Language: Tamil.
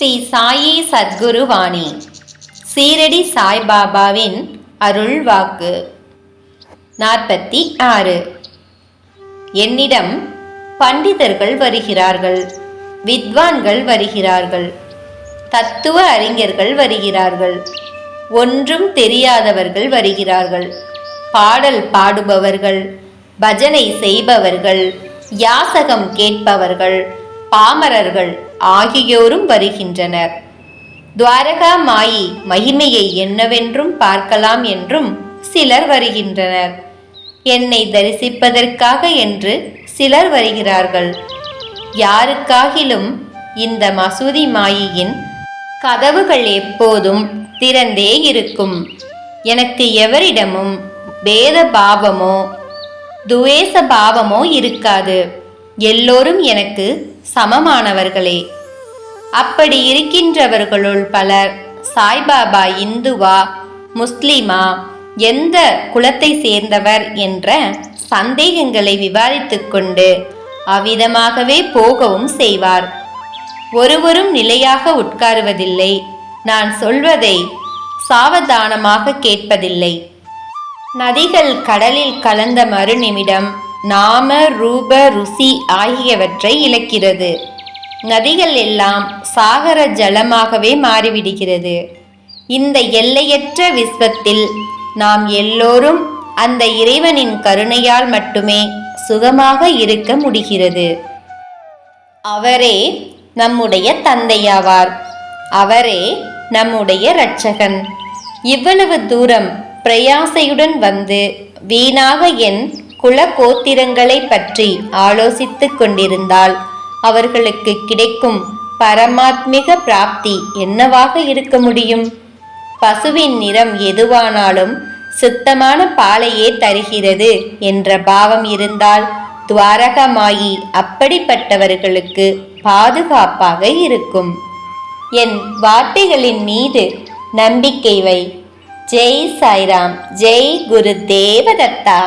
ஸ்ரீ சாயி சத்குரு வாணி சீரடி சாய்பாபாவின் அருள் வாக்கு 46. என்னிடம் பண்டிதர்கள் வருகிறார்கள், வித்வான்கள் வருகிறார்கள், தத்துவ அறிஞர்கள் வருகிறார்கள், ஒன்றும் தெரியாதவர்கள் வருகிறார்கள், பாடல் பாடுபவர்கள், பஜனை செய்பவர்கள், யாசகம் கேட்பவர்கள், பாமரர்கள் ஆகியோரும் வருகின்றனர். துவாரகா மாயி மகிமையை என்னவென்றும் பார்க்கலாம் என்றும் சிலர் வருகின்றனர். என்னை தரிசிப்பதற்காக என்று சிலர் வருகிறார்கள். யாருக்காகிலும் இந்த மசூதி மாயியின் கதவுகள் எப்போதும் திறந்தே இருக்கும். எனக்கு எவரிடமும் பேத பாவமோ துவேச பாவமோ இருக்காது. எல்லோரும் எனக்கு சமமானவர்களே. அப்படி இருக்கின்றவர்களுள் பலர் சாய்பாபா இந்துவா முஸ்லிமா, எந்த குலத்தை சேர்ந்தவர் என்ற சந்தேகங்களை விவாதித்துக் கொண்டு அவ்விதமாகவே போகவும் செய்வார். ஒருவரும் நிலையாக உட்காருவதில்லை. நான் சொல்வதை சாவதானமாக கேட்பதில்லை. நதிகள் கடலில் கலந்த மறுநிமிடம் நாம ரூப ருசி ஆகியவற்றை இழக்கிறது. நதிகள் எல்லாம் சாகர ஜலமாகவே மாறிவிடுகிறது. இந்த எல்லையற்ற விஸ்வத்தில் நாம் எல்லோரும் அந்த இறைவனின் கருணையால் மட்டுமே சுகமாக இருக்க முடிகிறது. அவரே நம்முடைய தந்தையாவார். அவரே நம்முடைய இரட்சகன். இவ்வளவு தூரம் பிரயாசையுடன் வந்து வீணாக என் குல கோத்திரங்களை பற்றி ஆலோசித்துக் கொண்டிருந்தால் அவர்களுக்கு கிடைக்கும் பரமாத்மிக பிராப்தி என்னவாக இருக்க முடியும்? பசுவின் நிறம் எதுவானாலும் சுத்தமான பாலையே தருகிறது என்ற பாவம் இருந்தால் துவாரகமாயி அப்படிப்பட்டவர்களுக்கு பாதுகாப்பாக இருக்கும். என் வார்த்தைகளின் மீது நம்பிக்கை வை. ஜெய் சாய்ராம். ஜெய் குரு தேவதத்தா.